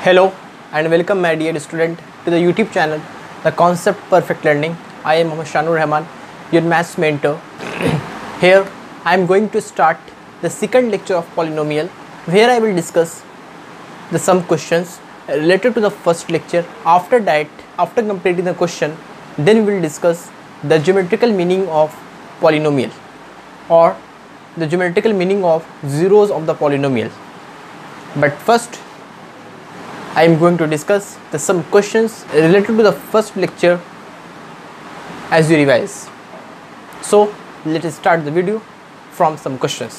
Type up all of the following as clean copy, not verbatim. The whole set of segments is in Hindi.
Hello and welcome my dear student to the YouTube channel The Concept Perfect Learning. I am Mohammad Shanur Rahman, your maths mentor. Here I am going to start the second lecture of polynomial, where I will discuss the some questions related to the first lecture. After that, after completing the question, then we will discuss the geometrical meaning of polynomial or the geometrical meaning of zeros of the polynomial. But first I am going to discuss some questions related to the first lecture as you revise. So let us start the video from some questions.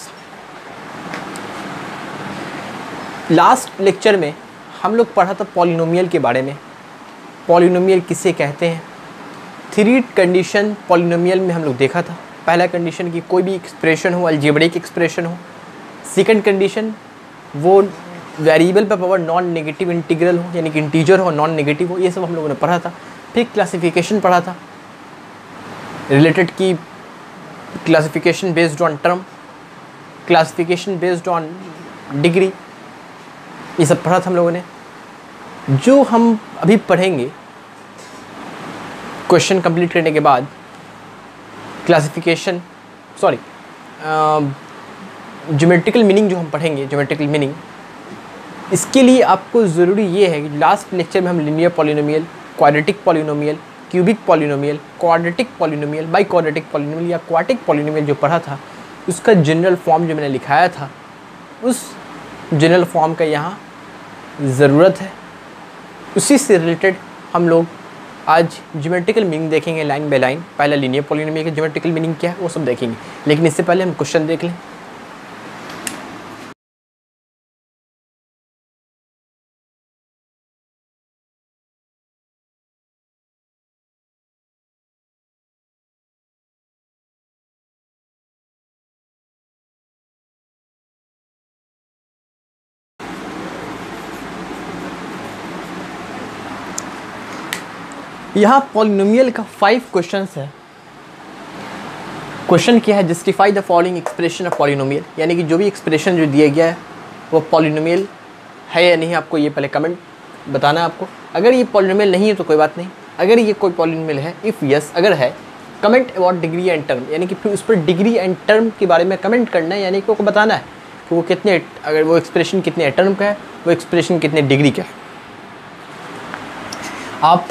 Last lecture में हम लोग पढ़ा था पॉलिनोमियल के बारे में. पॉलिनोमियल किसे कहते हैं, 3 कंडीशन पॉलिनोमियल में हम लोग देखा था. पहला कंडीशन कि कोई भी एक्सप्रेशन हो, अलजेब्रिक एक्सप्रेशन हो. सेकंड कंडीशन वो वेरिएबल पे पावर नॉन नेगेटिव इंटीग्रल हो, यानी कि इंटीजर हो, नॉन नेगेटिव हो. ये सब हम लोगों ने पढ़ा था. फिर क्लासिफिकेशन पढ़ा था रिलेटेड की classification based on term, classification based on degree, ये सब पढ़ा था हम लोगों ने. जो हम अभी पढ़ेंगे क्वेश्चन कंप्लीट करने के बाद, क्लासिफिकेशन ज्योमेट्रिकल मीनिंग जो हम पढ़ेंगे, ज्योमेट्रिकल मीनिंग, इसके लिए आपको ज़रूरी ये है कि लास्ट लेक्चर में हम linear polynomial, quadratic polynomial, cubic polynomial, quadratic polynomial, by quadratic polynomial या क्वाड्रेटिक पॉलिनोमियल जो पढ़ा था, उसका जनरल फॉर्म जो मैंने लिखाया था, उस जनरल फॉर्म का यहाँ ज़रूरत है. उसी से रिलेटेड हम लोग आज ज्योमेट्रिकल मीनिंग देखेंगे लाइन बाय लाइन. पहले लीनियर पॉलिनोमियल का ज्योमेट्रिकल मीनिंग क्या है वो सब देखेंगे, लेकिन इससे पहले हम क्वेश्चन देख लें. यहाँ पॉलिनोमियल का 5 क्वेश्चंस है. क्वेश्चन क्या है, justify the following expression of polynomial, यानी कि जो भी एक्सप्रेशन जो दिया गया है वो पॉलिनोमियल है या नहीं, आपको ये पहले कमेंट बताना है आपको. अगर ये पॉलिनोमियल नहीं है तो कोई बात नहीं. अगर ये कोई पॉलिनोमियल है, इफ़ यस अगर है, comment about degree and term, यानी कि फिर उस पर डिग्री एंड टर्म के बारे में कमेंट करना है, यानी कि वो बताना है कि वो कितने, अगर वो एक्सप्रेशन कितने टर्म का है, वो एक्सप्रेशन कितने डिग्री का है. आप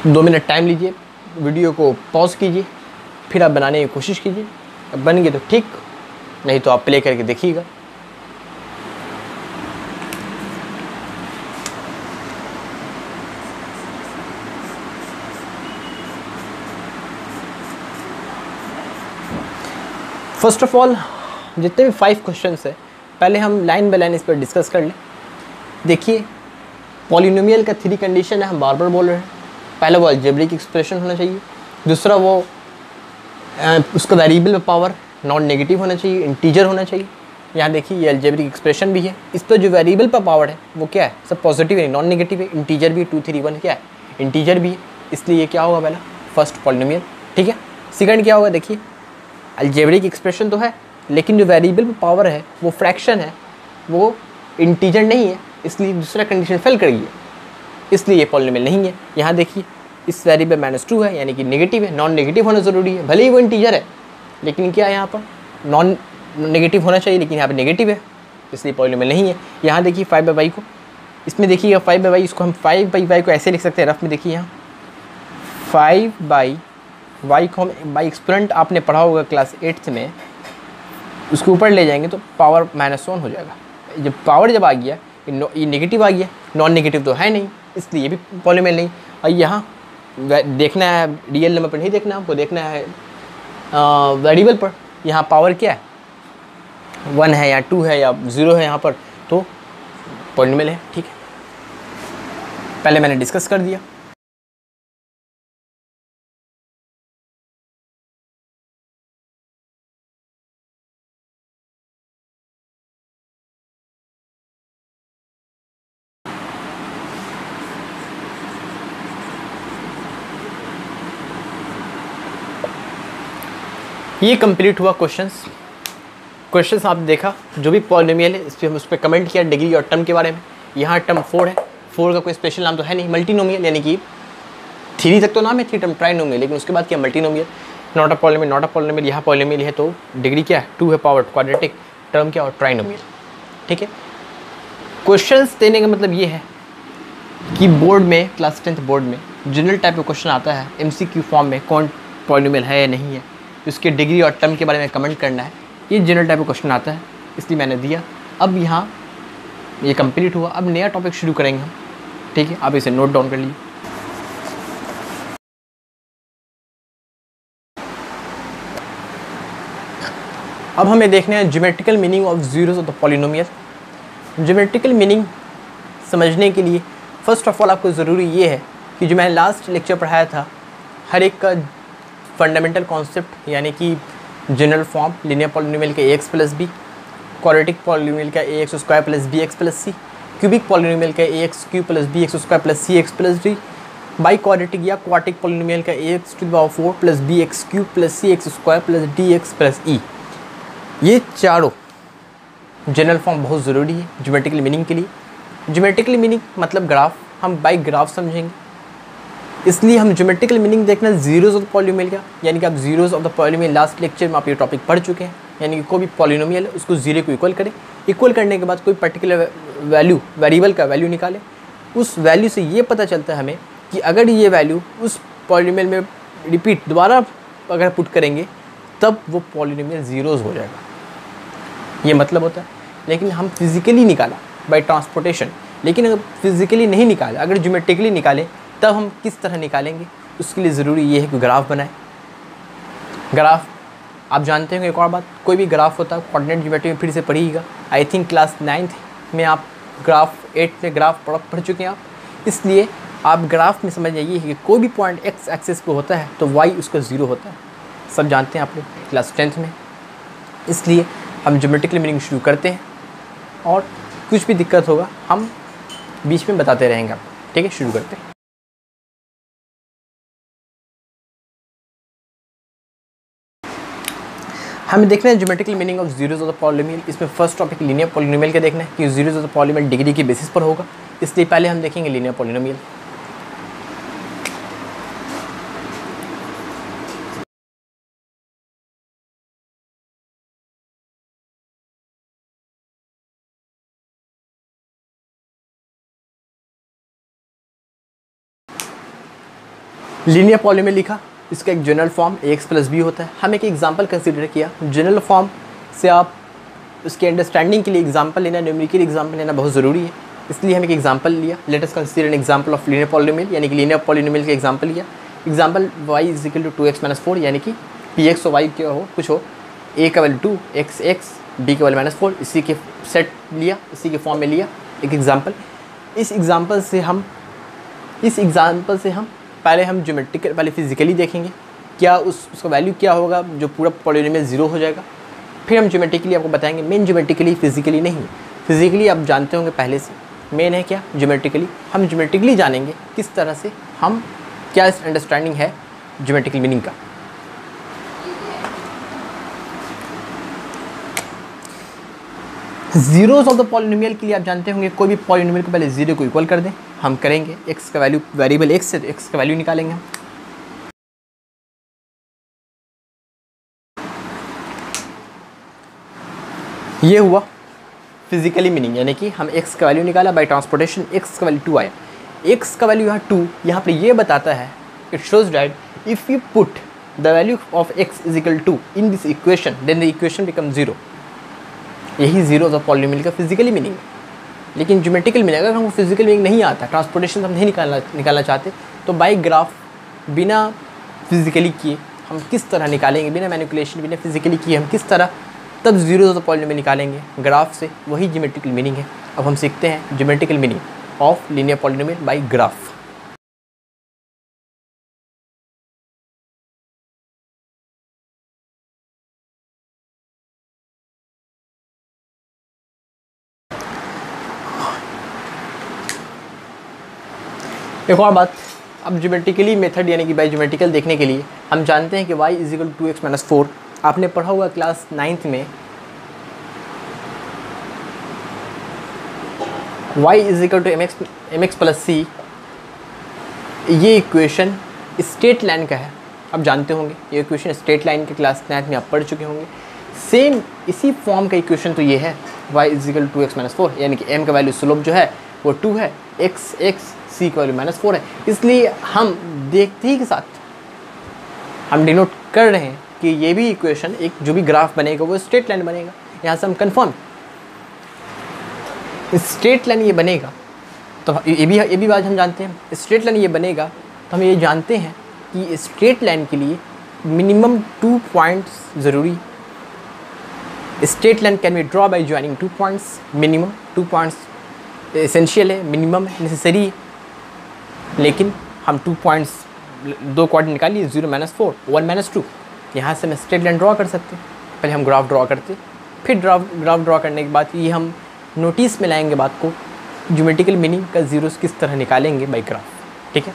2 मिनट टाइम लीजिए, वीडियो को पॉज कीजिए, फिर आप बनाने की कोशिश कीजिए. अब बन गए तो ठीक, नहीं तो आप प्ले करके देखिएगा. फर्स्ट ऑफ ऑल जितने भी 5 क्वेश्चंस है, पहले हम लाइन बाय लाइन इस पर डिस्कस कर लें. देखिए, पॉलिनोमियल का 3 कंडीशन है, हम बार बार बोल रहे हैं. पहला वो अलजेब्रिक एक्सप्रेशन होना चाहिए, दूसरा वो उसका वेरिएबल में पावर नॉन नेगेटिव होना चाहिए, इंटीजर होना चाहिए. यहाँ देखिए ये अलजेब्रिक एक्सप्रेशन भी है, इस पर जो वेरिएबल पर पावर है वो क्या है, सब पॉजिटिव है, नॉन नेगेटिव है. इंटीजर भी 2 3 1 क्या है, इंटीजर भी है, इसलिए ये क्या होगा पहला फर्स्ट पॉलिनोमियल. ठीक है. सेकंड क्या होगा, देखिए अलजेब्रिक एक्सप्रेशन तो है, लेकिन जो वेरिएबल पर पावर है वो फ्रैक्शन है, वो इंटीजर नहीं है, इसलिए दूसरा कंडीशन फेल करेगी, इसलिए ये पॉलिनोमियल नहीं है. यहाँ देखिए इस वेरिएबल -2 है, यानी कि नेगेटिव है. नॉन नेगेटिव होना ज़रूरी है, भले ही वो इंटीजर है, लेकिन क्या है यहाँ पर नॉन नेगेटिव होना चाहिए, लेकिन यहाँ पर नेगेटिव है, इसलिए पॉलिनोमियल नहीं है. यहाँ देखिए 5/y को, इसमें देखिए 5/y, इसको हम 5/y को ऐसे लिख सकते हैं रफ में. देखिए यहाँ 5/y को हम बाई एक्सपोनेंट आपने पढ़ा होगा क्लास 8th में, उसके ऊपर ले जाएंगे तो पावर -1 हो जाएगा. जब पावर जब आ गया, ये नेगेटिव आ गया, नॉन नेगेटिव तो है नहीं, इसलिए ये भी पॉलिनोमियल नहीं. और यहाँ देखना है रियल नंबर पर नहीं देखना, आपको देखना है वेरिएबल पर. यहाँ पावर क्या है, 1 है या 2 है या 0 है यहाँ पर, तो पॉलिनोमियल है. ठीक है, पहले मैंने डिस्कस कर दिया. ये कंप्लीट हुआ क्वेश्चंस आप देखा, जो भी पॉलिनोमियल है इस पर हम उस पर कमेंट किया डिग्री और टर्म के बारे में. यहाँ टर्म 4 है, 4 का कोई स्पेशल नाम तो है नहीं, मल्टीनोमियल, यानी कि 3 तक तो नाम है, 3 टर्म ट्राइनोमियल, लेकिन उसके बाद क्या multinomial, not a polynomial, not a polynomial, यहाँ पॉलिनोमियल है तो डिग्री क्या है 2 है, पावर क्वाड्रेटिक, टर्म क्या और ट्राइनोमियल। ठीक है, क्वेश्चंस देने का मतलब ये है कि बोर्ड में, क्लास 10th बोर्ड में जनरल टाइप का क्वेश्चन आता है MCQ फॉर्म में, कौन पॉलिनोमियल है या नहीं है, उसके डिग्री और टर्म के बारे में कमेंट करना है, ये जनरल टाइप का क्वेश्चन आता है, इसलिए मैंने दिया। अब यहाँ ये कंप्लीट हुआ, अब नया टॉपिक शुरू करेंगे हम। ठीक है, आप इसे नोट डाउन कर लीजिए। अब हमें देखना है geometrical meaning of zeros of the polynomial. Geometrical meaning समझने के लिए फर्स्ट ऑफ ऑल आपको ज़रूरी ये है कि जो मैंने लास्ट लेक्चर पढ़ाया था, हर एक का फंडामेंटल कॉन्सेप्ट, यानी कि जनरल फॉर्म लीनियर पॉलिनोमियल का ax plus B, quadratic polynomial का ax square plus bx plus C, cubic polynomial का ax cube plus bx square plus cx plus D, biquadratic या क्वार्टिक पॉलिनोमियल का ax to the power 4 plus bx cube plus cx square plus dx plus E. ये चारों जनरल फॉर्म बहुत ज़रूरी है ज्योमेट्रिकल मीनिंग के लिए। ज्योमेट्रिकल मीनिंग मतलब ग्राफ, हम बाई ग्राफ समझेंगे, इसलिए हम ज्योमेट्रिकल मीनिंग देखना जीरोस ऑफ द पॉलिनोमियल का, यानी कि आप zeros of the polynomial last lecture में आप ये टॉपिक पढ़ चुके हैं, यानी कि कोई भी पॉलिनोमियल है उसको जीरो को इक्वल करें, इक्वल करने के बाद कोई पर्टिकुलर वैल्यू, वेरिएबल का वैल्यू निकालें, उस वैल्यू से ये पता चलता है हमें कि अगर ये वैल्यू उस पॉलिनोमियल में रिपीट दोबारा अगर पुट करेंगे तब वो पॉलिनोमियल जीरोस हो जाएगा, ये मतलब होता है। लेकिन हम फिज़िकली निकाला बाय ट्रांसपोर्टेशन, लेकिन अगर फिज़िकली नहीं निकाला, अगर ज्योमेट्रिकली निकालें तब हम किस तरह निकालेंगे, उसके लिए ज़रूरी ये है कि ग्राफ बनाएं। ग्राफ आप जानते होंगे, एक और बात, कोई भी ग्राफ होता है कोऑर्डिनेट ज्योमेट्री में फिर से पढ़िएगा, आई थिंक क्लास 9th में आप ग्राफ, 8th में ग्राफ पढ़ चुके हैं आप, इसलिए आप ग्राफ में समझ जाइए कि कोई भी पॉइंट एक्स एक्सिस पे होता है तो वाई उसका ज़ीरो होता है, सब जानते हैं आप लोग क्लास 10th में। इसलिए हम ज्योमेट्रिकल मीनिंग शुरू करते हैं और कुछ भी दिक्कत होगा हम बीच में बताते रहेंगे आपको। ठीक है, शुरू करते हैं। हमें देखना है geometrical meaning of zeros of the polynomial. इसमें फर्स्ट टॉपिक लीनियर पॉलिनोमियल का देखना है कि zeros of the polynomial degree के बेसिस पर होगा, इसलिए पहले हम देखेंगे लीनियर पॉलिनोमियल। लीनियर पॉलिनोमियल लिखा, इसका एक general form ax plus b होता है। हम एक एग्जांपल कंसीडर किया, जनरल फॉर्म से आप उसके अंडरस्टैंडिंग के लिए एग्जांपल लेना, न्यूमेरिकल एग्जांपल लेना बहुत ज़रूरी है, इसलिए हम एक एग्जांपल लिया। Let us consider an example of linear polynomial, यानी कि लीनियर पॉलिनोमियल का एग्जांपल लिया। Example y is equal to 2x - 4, यानी कि px और y क्या हो, कुछ हो, a का वैल्यू 2, x, b का वैल्यू -4, इसी के सेट लिया, इसी के फॉर्म में लिया एक एग्जांपल। इस एग्जांपल से हम पहले हम ज्योमेट्रिकल, पहले फिजिकली देखेंगे क्या उसका वैल्यू क्या होगा जो पूरा पॉलिनोमियल ज़ीरो हो जाएगा, फिर हम ज्योमेट्रिकली आपको बताएंगे। मेन ज्योमेट्रिकली, फिजिकली नहीं। फिजिकली आप जानते होंगे पहले से, मेन है क्या ज्योमेट्रिकली। हम ज्योमेट्रिकली जानेंगे किस तरह से हम, क्या अंडरस्टैंडिंग है ज्योमेट्रिकल मीनिंग का। जीरोस ऑफ द पॉलिनोमियल के लिए आप जानते होंगे कोई भी पॉलिनोमियल को पहले जीरो को इक्वल कर दें, हम करेंगे x का वैल्यू, वेरिएबल x से x का वैल्यू निकालेंगे हम। ये हुआ फिजिकली मीनिंग, यानी कि हम x का वैल्यू निकाला बाय ट्रांसपोर्टेशन, x का वैल्यू 2 आया। x का वैल्यू यहाँ 2, यहाँ पर ये बताता है, it shows that if you put the value of x is equal to in this equation then the equation become 0। यही जीरो ऑफ पॉलिनोमियल का फिजिकली मीनिंग है। लेकिन ज्योमेट्रिकल मीनिंग, अगर हमको फिजिकल मीनिंग नहीं आता, ट्रांसपोर्टेशन हम नहीं निकालना चाहते, तो बाई ग्राफ बिना फिजिकली किए हम किस तरह निकालेंगे, बिना मैनिपुलेशन, बिना फिजिकली किए हम किस तरह तब जीरो ऑफ पॉलिनोमियल निकालेंगे ग्राफ से, वही ज्योमेट्रिकल मीनिंग है। अब हम सीखते हैं geometrical meaning of linear polynomial by graph. एक और बात, अब ज्योमेट्रिकली मेथड यानी कि बाई ज्योमेट्रिकल देखने के लिए हम जानते हैं कि y is equal to 2x - 4, आपने पढ़ा हुआ क्लास 9th में, y is equal to M X plus C, ये इक्वेशन स्ट्रेट लाइन का है, आप जानते होंगे ये इक्वेशन स्ट्रेट लाइन के क्लास 9 में आप पढ़ चुके होंगे। सेम इसी फॉर्म का इक्वेशन तो ये है y is equal to x minus 4, यानी कि m का वैल्यू स्लोप जो है वो 2 है, x c का वैल्यू माइनस 4 है। इसलिए हम देखते ही के साथ हम डिनोट कर रहे हैं कि ये भी इक्वेशन एक जो भी ग्राफ बनेगा वो स्ट्रेट लाइन बनेगा। यहाँ से हम कन्फर्म स्ट्रेट लाइन ये बनेगा, तो ये भी बात हम जानते हैं स्ट्रेट लाइन ये बनेगा। तो हम ये जानते हैं कि स्ट्रेट लाइन के लिए मिनिमम 2 पॉइंट्स ज़रूरी। Straight line can be draw by joining 2 points, minimum 2 points essential है, मिनिमम नेसेसरी है। लेकिन हम 2 पॉइंट्स 2 कोऑर्डिनेट निकालिए 0 माइनस 4 1 माइनस 2, यहाँ से मैं स्ट्रेट लाइन ड्रॉ कर सकते हैं। पहले हम ग्राफ ड्रॉ करते, फिर ग्राफ ड्रॉ करने के बाद ये हम नोटिस में लाएंगे बात को, ज्योमेट्रिकल मीनिंग का जीरोस किस तरह निकालेंगे बाई ग्राफ, ठीक है।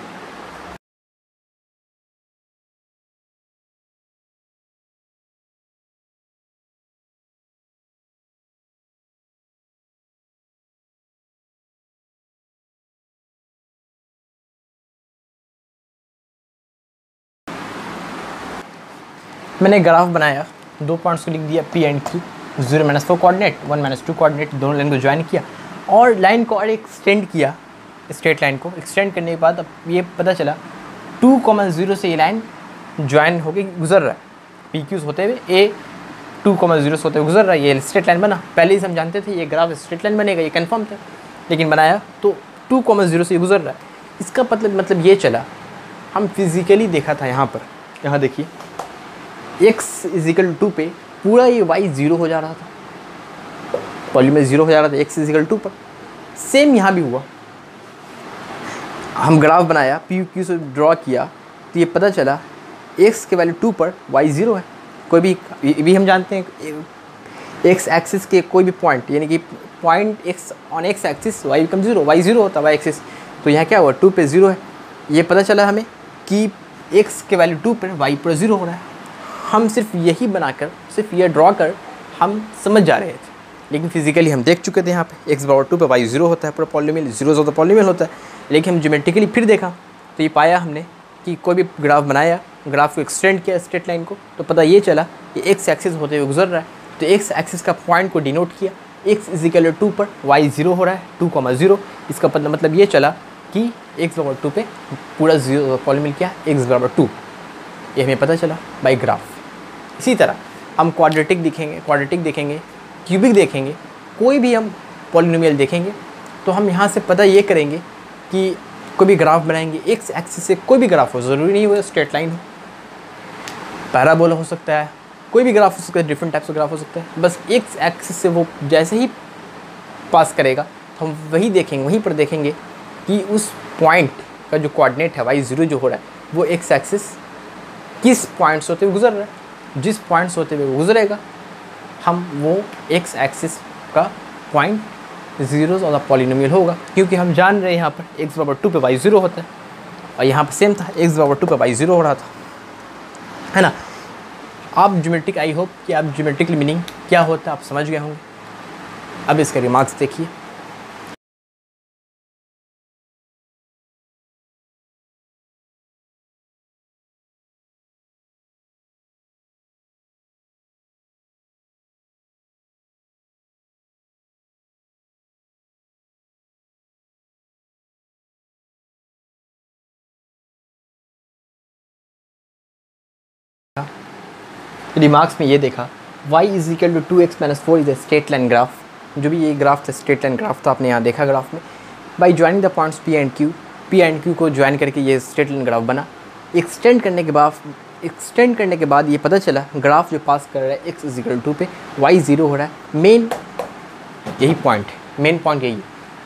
मैंने ग्राफ बनाया, 2 पॉइंट्स को लिख दिया P and Q, 0 minus 4 coordinate 1 minus 2 coordinate, दोनों लाइन को ज्वाइन किया और लाइन को और एक्सटेंड किया। स्ट्रेट लाइन को एक्सटेंड करने के बाद अब ये पता चला 2,0 से ये लाइन ज्वाइन होके गुजर रहा है, PQ होते हुए A 2,0 से होते हुए गुजर रहा है, ये स्ट्रेट लाइन बना। पहले ही हम जानते थे ये ग्राफ स्ट्रेट लाइन बनेगा, ये कन्फर्म था, लेकिन बनाया तो 2,0 से ये गुजर रहा है। इसका मतलब ये चला, हम फिज़िकली देखा था यहाँ पर, यहाँ देखिए x इज इक्वल 2 पे पूरा ये y 0 हो जा रहा था, पॉलीमर 0 हो जा रहा था x इज इक्वल 2 पर। सेम यहाँ भी हुआ, हम ग्राफ बनाया पी क्यू से ड्रॉ किया तो ये पता चला x के वैल्यू 2 पर y 0 है। कोई भी हम जानते हैं x एक्सिस के कोई भी पॉइंट, यानी कि point x on x axis y become 0, y 0 होता है y एक्सिस, तो यहाँ क्या हुआ 2 पे 0 है। ये पता चला हमें कि x के वैल्यू 2 पर y पर 0 हो रहा है। हम सिर्फ यही बनाकर, सिर्फ ये ड्रॉ कर हम समझ जा रहे थे, लेकिन फिजिकली हम देख चुके थे यहाँ पे x बराबर 2 पे y 0 होता है, पूरा पॉलीनोमियल 0 होता है, पॉलीनोमियल होता है। लेकिन हम ज्योमेट्रिकली फिर देखा तो ये पाया हमने कि कोई भी ग्राफ बनाया, ग्राफ को एक्सटेंड किया स्ट्रेट लाइन को, तो पता ये चला कि x एक्सिस होते हुए गुजर रहा है, तो x एक्सिस का पॉइंट को डिनोट किया, x इज इक्वल 2 पर y 0 हो रहा है 2,0। इसका मतलब ये चला कि x बराबर 2 पे पूरा 0 पॉलीनोमियल क्या x बराबर 2, ये हमें पता चला बाई ग्राफ। इसी तरह हम क्वाड्रेटिक देखेंगे, क्यूबिक देखेंगे, कोई भी हम पॉलिनोमियल देखेंगे तो हम यहाँ से पता ये करेंगे कि कोई भी ग्राफ बनाएंगे x एक्सिस से, कोई भी ग्राफ हो, ज़रूरी नहीं हो स्ट्रेट लाइन हो, पैराबोला हो सकता है, कोई भी ग्राफ हो सकता है, डिफरेंट टाइप्स ऑफ ग्राफ हो सकता है। बस x एक्सिस से वो जैसे ही पास करेगा तो हम वही देखेंगे, वहीं पर देखेंगे कि उस पॉइंट का जो कोऑर्डिनेट है y 0 जो हो रहा है वो x एक्सिस किस पॉइंट से होते हुए गुजर रहा है। जिस पॉइंट से होते हुए गुजरेगा हम वो x एक्सिस का पॉइंट जीरोस और पॉलिनोमियल होगा, क्योंकि हम जान रहे हैं यहाँ पर x बराबर 2 पे y 0 होता है, और यहाँ पर सेम था x बराबर 2 पे y 0 हो रहा था, है ना। आप ज्योमेट्रिक, आई होप कि आप ज्योमेट्रिकल मीनिंग क्या होता है आप समझ गए होंगे। अब इसके रिमार्क्स देखिए। रिमार्क्स में ये देखा y is equal to 2x minus 4 is a straight line graph. जो भी ये ग्राफ था स्ट्रेट लाइन ग्राफ था, आपने यहाँ देखा ग्राफ में, by joining the points p and q को ज्वाइन करके ये स्ट्रेट लाइन ग्राफ बना। एक्सटेंड करने के बाद ये पता चला ग्राफ जो पास कर रहा है x इज इक्वल टू पे y 0 हो रहा है। मेन पॉइंट यही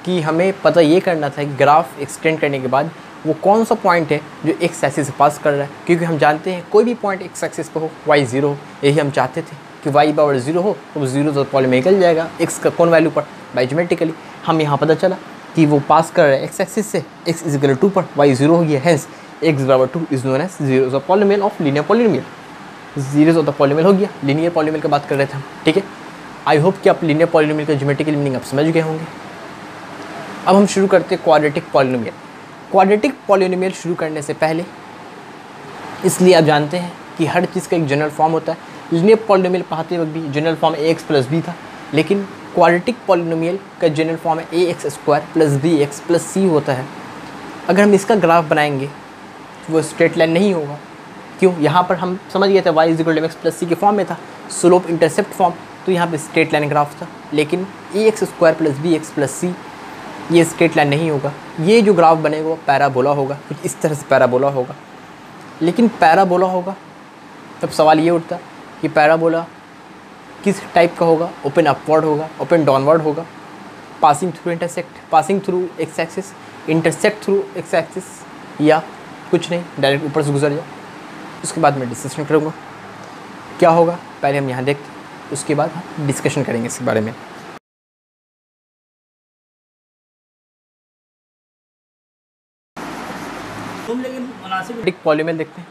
कि हमें पता ये करना था कि ग्राफ एक्सटेंड करने के बाद वो कौन सा पॉइंट है जो x एक्सिस से पास कर रहा है, क्योंकि हम जानते हैं कोई भी पॉइंट x एक्सिस पर हो y 0 हो, यही हम चाहते थे कि y बराबर 0 हो तो 0 तो पॉलीनोमियल निकल जाएगा x का कौन वैल्यू पर बाई ज्योमेट्रिकली। हम यहाँ पता चला कि वो पास कर रहा है x एक्सिस से, x इज इक्वल टू 2 पर y 0 हो गया, हेंस x बराबर 2 is known as zeros of polynomial of linear polynomial. Zeros of the polynomial हो गया, लीनियर पॉलीनोमियल की बात कर रहे थे हम, ठीक है। आई होप कि आप लीनियर पॉलीनोमियल का ज्योमेट्रिकल मीनिंग आप समझ गए होंगे। अब हम शुरू करते हैं क्वाड्रेटिक पॉलिनोमियल। क्वाड्रेटिक पॉलिनोमियल शुरू करने से पहले इसलिए आप जानते हैं कि हर चीज़ का एक जनरल फॉर्म होता है। लीनियर पॉलिनोमियल पढ़ाते वक्त भी general form ax plus B था, लेकिन क्वाड्रेटिक पॉलिनोमियल का जनरल फॉर्म है ax square plus B X plus C होता है। अगर हम इसका ग्राफ बनाएंगे तो वो स्ट्रेट लाइन नहीं होगा। क्यों? यहाँ पर हम समझ गए थे y = mx प्लस सी के फॉर्म में था, स्लोप इंटरसेप्ट फॉर्म, तो यहाँ पे स्ट्रेट लाइन ग्राफ था। लेकिन ax square plus B X plus C ये स्ट्रेट लाइन नहीं होगा। ये जो ग्राफ बनेगा वो पैराबोला होगा, कुछ इस तरह से पैराबोला होगा। लेकिन पैराबोला होगा तब सवाल ये उठता कि पैराबोला किस टाइप का होगा? ओपन अपवर्ड होगा, ओपन डाउनवर्ड होगा, passing through intersect, passing through x axis, intersect through x axis, या कुछ नहीं डायरेक्ट ऊपर से गुजर जाए। उसके बाद मैं डिस्कशन करूँगा क्या होगा। पहले हम यहाँ देखते हैं, उसके बाद हम डिस्कशन करेंगे इसके बारे में। क्वाड्रेटिक पॉलिनोमियल देखते हैं।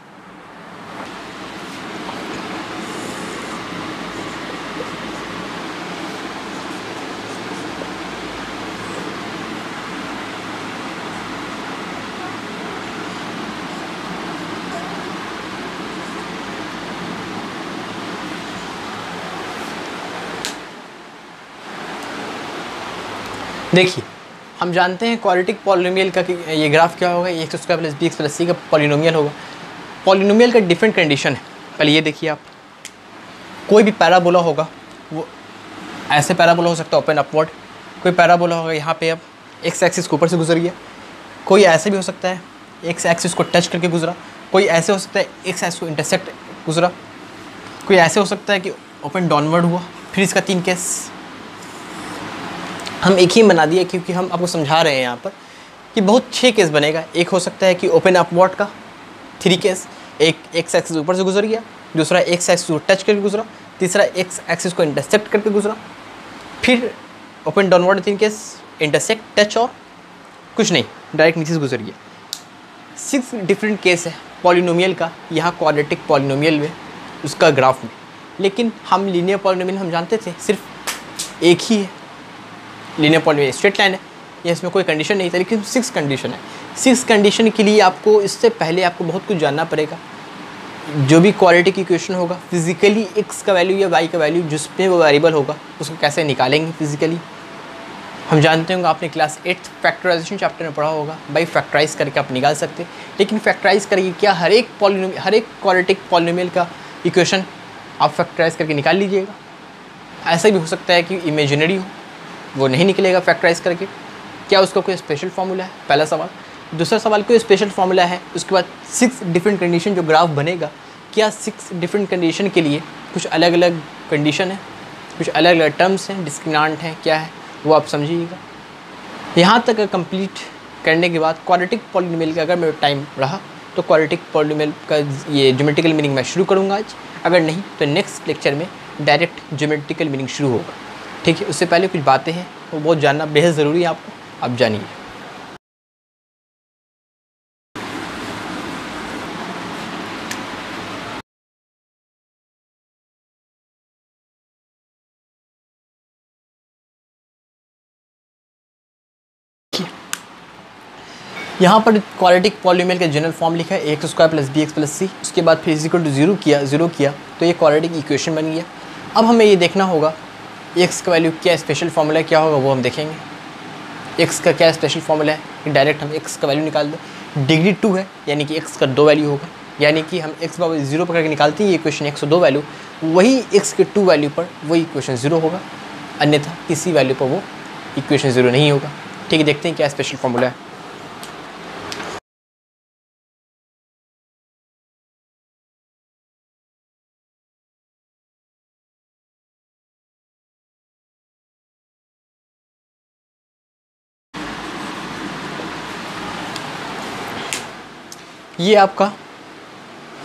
देखिए, हम जानते हैं क्वाड्रेटिक पॉलिनोमियल का कि ये ग्राफ क्या होगा, X square plus B X plus C का पॉलिनोमियल होगा। पॉलिनोमियल का डिफरेंट कंडीशन है। पहले ये देखिए, आप कोई भी पैराबोला होगा वो ऐसे पैराबोला हो सकता है ओपन अपवर्ड, कोई पैराबोला होगा यहाँ पे अब एक्स एक्सिस के ऊपर से गुजर गया, कोई ऐसे भी हो सकता है एक्स एक्सिस को टच करके गुजरा, कोई ऐसे हो सकता है एक्स एक्सिस को इंटरसेक्ट गुजरा, कोई ऐसे हो सकता है कि ओपन डाउनवर्ड हुआ। फिर इसका 3 केस हम एक ही बना दिया क्योंकि हम आपको समझा रहे हैं यहाँ पर कि बहुत 6 केस बनेगा। एक हो सकता है कि ओपन अपवर्ड का 3 केस, एक एक्स एक्सिस ऊपर से गुजर गया, दूसरा एक्स एक्सिस को टच करके गुजरा, तीसरा एक्स एक्सिस को इंटरसेक्ट करके गुजरा, फिर open downward 3 case, intersect, touch और कुछ नहीं डायरेक्ट नीचे से गुजर गया। 6 डिफरेंट केस है पॉलिनोमियल का यहाँ क्वाड्रेटिक पॉलिनोमियल में, उसका ग्राफ में। लेकिन हम लीनियर पॉलिनोमियल हम जानते थे सिर्फ एक ही है, लीनियर पॉलिनोमियल स्ट्रेट लाइन है, या इसमें कोई कंडीशन नहीं था। लेकिन 6 कंडीशन है। 6 कंडीशन के लिए आपको इससे पहले आपको बहुत कुछ जानना पड़ेगा। जो भी क्वाड्रेटिक इक्वेशन होगा फिजिकली x का वैल्यू या y का वैल्यू जिसमें वो वेरिएबल होगा उसको कैसे निकालेंगे फिजिकली, हम जानते होंगे। आपने क्लास 8 फैक्टराइजेशन चैप्टर में पढ़ा होगा, बाई फैक्टराइज करके आप निकाल सकते। लेकिन फैक्टराइज करके क्या हर एक क्वाड्रेटिक पॉलिनोमियल का इक्वेशन आप फैक्टराइज करके निकाल लीजिएगा? ऐसा भी हो सकता है कि इमेजिनरी हो, वो नहीं निकलेगा फैक्टराइज करके। क्या उसका कोई स्पेशल फार्मूला है? पहला सवाल। दूसरा सवाल, कोई स्पेशल फार्मूला है? उसके बाद 6 डिफरेंट कंडीशन जो ग्राफ बनेगा, क्या 6 डिफरेंट कंडीशन के लिए कुछ अलग अलग कंडीशन है, कुछ अलग अलग टर्म्स हैं, डिस्क्रिमिनेंट हैं, क्या है वो आप समझिएगा। यहाँ तक कंप्लीट करने के बाद क्वाड्रेटिक पॉलिनोमियल का अगर मेरा टाइम रहा तो क्वाड्रेटिक पॉलिनोमियल का ये ज्योमेट्रिकल मीनिंग मैं शुरू करूँगा आज, अगर नहीं तो नेक्स्ट लेक्चर में डायरेक्ट ज्योमेट्रिकल मीनिंग शुरू होगा। ठीक है, उससे पहले कुछ बातें हैं वो बहुत जानना बेहद ज़रूरी है आपको, आप जानिए। यहाँ पर क्वाड्रेटिक पॉलिनोमियल का जनरल फॉर्म लिखा है X square plus B X plus C, उसके बाद फिर इक्वल टू ज़ीरो किया तो ये क्वाड्रेटिक इक्वेशन बन गया। अब हमें ये देखना होगा एक्स का वैल्यू क्या स्पेशल फार्मूला क्या होगा, वो हम देखेंगे। एक्स का क्या स्पेशल फार्मूला है कि डायरेक्ट हम एक्स का वैल्यू निकाल दें। डिग्री 2 है यानी कि एक्स का 2 वैल्यू होगा, यानी कि हम एक्स बराबर 0 पकड़ के निकालते हैं ये इक्वेशन 102 वैल्यू, वही एक्स के 2 वैल्यू पर वही इक्वेशन 0 होगा, अन्यथा किसी वैल्यू पर वो इक्वेशन 0 नहीं होगा। ठीक है, देखते हैं क्या स्पेशल फार्मूला है। ये आपका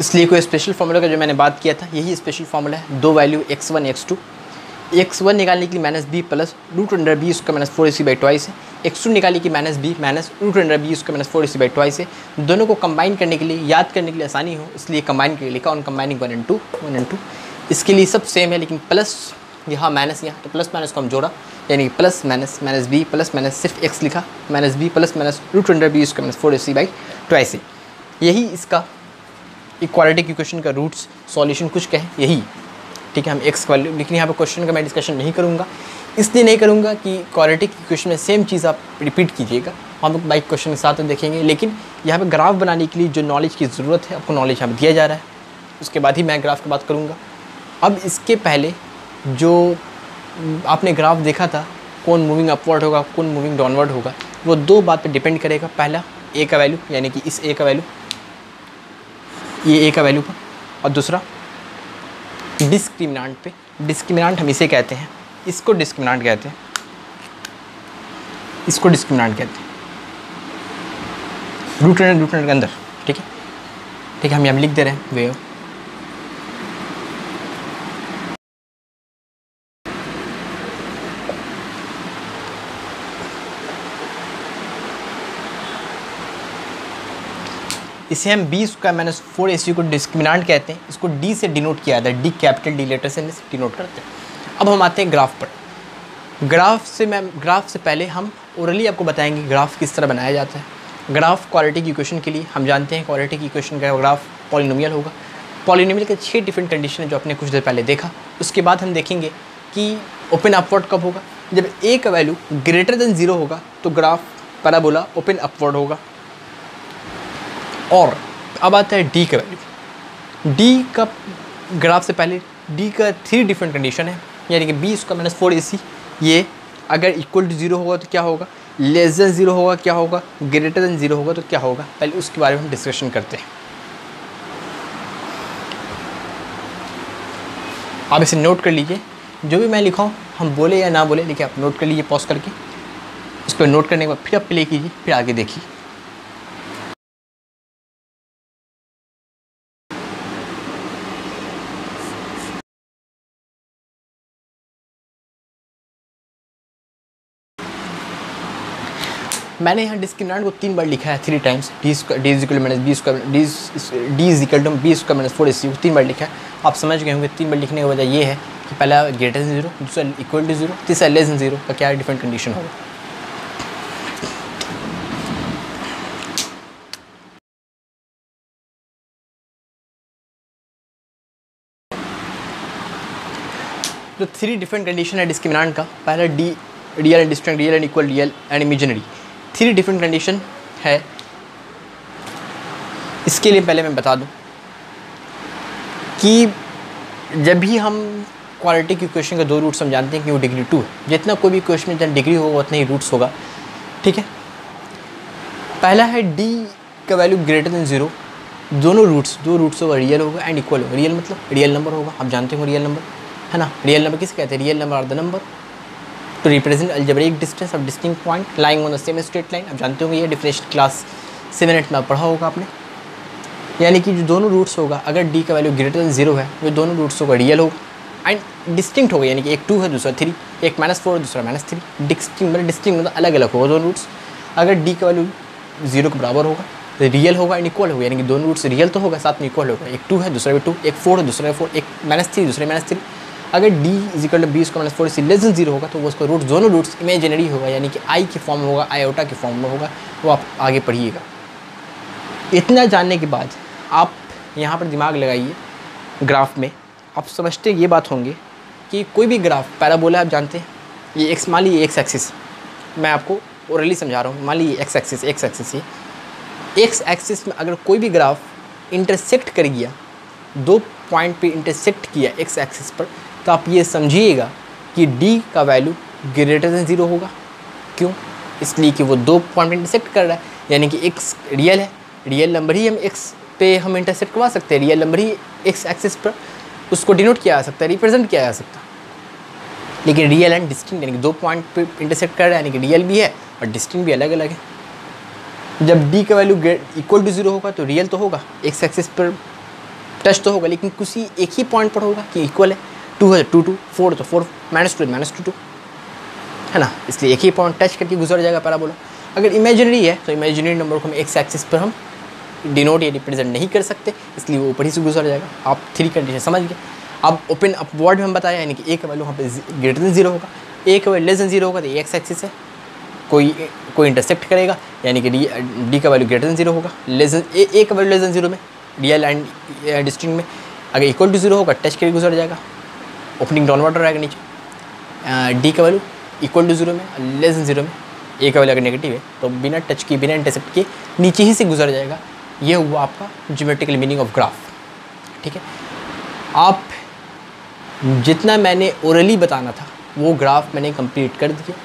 इसलिए कोई स्पेशल फार्मूला का जो मैंने बात किया था यही स्पेशल फार्मूला है। 2 वैल्यू x1 x2, x1 निकालने के लिए minus b plus root under b उसका माइनस 4ac/2 है, x2 निकालने की minus b minus root under b उसका माइनस 4ac/2 है। दोनों को कंबाइन करने के लिए, याद करने के लिए आसानी हो इसलिए कंबाइन के लिए लिखा ऑन कंबाइनिंग 1 and 2। इसके लिए सब सेम है लेकिन प्लस यहाँ माइनस यहाँ, तो प्लस माइनस को हम जोड़ा, यानी plus minus minus b plus minus सिर्फ एक्स लिखा, minus b plus minus root under b square minus 4ac/2ac। यही इसका इक्वालिटी इक्वेशन का रूट्स सॉल्यूशन कुछ कहें यही, ठीक है। हम एक्स वैल्यू, लेकिन यहाँ पर क्वेश्चन का मैं डिस्कशन नहीं करूँगा, इसलिए नहीं करूँगा कि क्वाड्रेटिक इक्वेशन में सेम चीज़ आप रिपीट कीजिएगा, हम लोग बाइक क्वेश्चन के साथ देखेंगे। लेकिन यहाँ पे ग्राफ बनाने के लिए जो नॉलेज की ज़रूरत है, आपको नॉलेज यहाँ पर दिया जा रहा है, उसके बाद ही मैं ग्राफ की बात करूँगा। अब इसके पहले जो आपने ग्राफ देखा था, कौन मूविंग अपवर्ड होगा कौन मूविंग डाउनवर्ड होगा, वो दो बात पे डिपेंड करेगा। पहला ए का वैल्यू, यानी कि इस ए का वैल्यू, ये ए का वैल्यू पर, और दूसरा डिस्क्रिमिनेंट पे। डिस्क्रिमिनेंट हम इसे कहते हैं, इसको डिस्क्रिमिनेंट कहते हैं, इसको डिस्क्रिमिनेंट कहते हैं, रूट अंडर के अंदर, ठीक है। ठीक है, हम यहाँ लिख दे रहे हैं वेव। इसे हम बी स्क्वायर माइनस 4ac को डिस्क्रिमिनेंट कहते हैं, इसको डी से डिनोट किया जाता है, डी कैपिटल डी लेटर से डिनोट करते हैं। अब हम आते हैं ग्राफ पर। ग्राफ से पहले हम ओरली आपको बताएंगे ग्राफ किस तरह बनाया जाता है। ग्राफ क्वाड्रेटिक इक्वेशन के लिए हम जानते हैं क्वाड्रेटिक इक्वेशन का ग्राफ पॉलिनोमियल होगा। पॉलिनोमियल के 6 डिफरेंट कंडीशन है जो आपने कुछ देर पहले देखा। उसके बाद हम देखेंगे कि ओपन अपवर्ड कब होगा, जब ए का वैल्यू ग्रेटर देन 0 होगा तो ग्राफ पैराबोला ओपन अपवर्ड होगा। और अब आता है डी का वैल्यू। डी का ग्राफ से पहले डी का 3 डिफरेंट कंडीशन है, यानी कि बी स्क्वायर माइनस 4ac, ये अगर इक्वल टू 0 होगा तो क्या होगा, लेस देन 0 होगा क्या होगा, ग्रेटर देन 0 होगा तो क्या होगा। पहले उसके बारे में हम डिस्कशन करते हैं। आप इसे नोट कर लीजिए, जो भी मैं लिखाऊँ हम बोले या ना बोले, लेकिन आप नोट कर लीजिए पॉज करके। उस पर नोट करने के बाद फिर आप प्ले कीजिए, फिर आगे देखिए। मैंने यहाँ डिस्क्रिमिनेंट को 3 बार लिखा है, 3 times. D is equal minus b square, D is equal to b square minus 4ac को 3 बार लिखा है। आप समझ गए होंगे 3 बार लिखने की वजह ये है कि पहला ग्रेटर देन 0, दूसरा इक्वल टू 0, तीसरा लेस देन 0 का क्या डिफरेंट कंडीशन होगा। तो 3 डिफरेंट कंडीशन है डिस्क्रिमिनेंट का। पहला D real and distinct, real and equal, real and imaginary, 3 different condition है। इसके लिए पहले मैं बता दूं कि जब भी हम क्वाड्रेटिक इक्वेशन के 2 रूट्स हम जानते हैं कि वो डिग्री 2 है। जितना कोई भी इक्वेशन में जितना डिग्री होगा उतना ही रूट्स होगा, ठीक है। पहला है डी का वैल्यू ग्रेटर देन 0, दोनों रूट्स, 2 रूट्स होगा, रियल होगा एंड इक्वल होगा। रियल मतलब रियल नंबर होगा, आप जानते हो रियल नंबर है ना। रियल नंबर किसे कहते हैं, real number are the number to represent algebraic distance of distinct point lying on the same straight line. आप जानते होंगे ये डेफिनेशन क्लास 7 में पढ़ा होगा आपने। यानी कि जो दोनों रूट्स होगा, अगर डी का वैल्यू ग्रेटर देन 0 है, वो दोनों रूट्स होगा रियल होगा एंड डिस्टिंक्ट होगा, यानी कि एक 2 है दूसरा 3, एक -4 दूसरा -3। डिस्टिंक्ट मतलब अलग अलग होगा दोनों रूट्स। अगर डी का वैल्यू 0 के बराबर होगा तो रियल होगा एंड इक्वल होगा, यानी कि दोनों रूट्स रियल तो होगा साथ में इक्वल होगा। एक 2 है दूसरा भी 2, एक 4 है दूसरा 4, एक -3 दूसरे -3। अगर D is equal to b square minus 4ac less than 0 होगा तो वो उसका रूट, दोनों रूट्स इमेजिनरी होगा, यानी कि आई के फॉर्म में होगा, आयोटा के फॉर्म में होगा। वो आप आगे पढ़िएगा। इतना जानने के बाद आप यहाँ पर दिमाग लगाइए ग्राफ में। आप समझते ये बात होंगे कि कोई भी ग्राफ पैराबोला, आप जानते हैं ये एक्स, मान लीजिए एक्स एक्सिस, मैं आपको ओरली समझा रहा हूँ। मान लीजिए एक्स एक्सिस, ये एक्स एक्सिस में अगर कोई भी ग्राफ इंटरसेक्ट कर गया, 2 पॉइंट पे इंटरसेक्ट किया एक्स एक्सिस पर, तो आप ये समझिएगा कि डी का वैल्यू ग्रेटर देन 0 होगा। क्यों? इसलिए कि वो 2 पॉइंट पे इंटरसेक्ट कर रहा है, यानी कि एक्स रियल है, रियल नंबर ही हम एक्स पे हम इंटरसेक्ट करवा सकते हैं, रियल नंबर ही एक्स एक्सिस पर उसको डिनोट किया जा सकता है, रिप्रेजेंट किया जा सकता है। लेकिन रियल एंड डिस्टिंक्ट, यानी कि 2 पॉइंट पे इंटरसेक्ट कर रहा है, यानी कि रियल भी है और डिस्टिंक्ट भी अलग अलग है। जब डी का वैल्यू इक्वल टू 0 होगा तो रियल तो होगा, एक्स एक्सिस पर टच तो होगा, लेकिन किसी एक ही पॉइंट पर होगा कि इक्वल है। 2 है तो 2, 4 तो 4, -2 -2 है ना, इसलिए एक ही पॉइंट टच करके गुजर जाएगा पैराबोला। अगर इमेजिनरी है तो इमेजिनरी नंबर को हम एक्स एक्सिस पर हम डिनोट या रिप्रेजेंट नहीं कर सकते, इसलिए वो ऊपर ही से गुजर जाएगा। आप 3 कंडीशन समझ गए। अब ओपन अपवर्ड में हम बताया, यानी कि ए का वैल्यू वहाँ पे ग्रेटर देन 0 होगा, ए का वैल्यू लेस देन 0 होगा तो एक्स एक्सिस है, कोई इंटरसेक्ट करेगा, यानी कि डी का वैल्यू ग्रेटर देन 0 होगा, लेस देन ए का वैल्यू लेस देन 0 में रियल एंड डिस्टिंक्ट में, अगर इक्वल टू 0 होगा टच करके गुजर जाएगा, ओपनिंग डाउनवर्ड रहेगा नीचे, डी का वैल्यू इक्वल टू 0 में, लेस देन 0 में, ए का वैल्यू अगर नेगेटिव है तो बिना टच किए बिना इंटरसेक्ट किए नीचे ही से गुजर जाएगा। ये हुआ आपका ज्योमेट्रिकल मीनिंग ऑफ ग्राफ। ठीक है, आप जितना मैंने ओरली बताना था वो ग्राफ मैंने कंप्लीट कर दिया।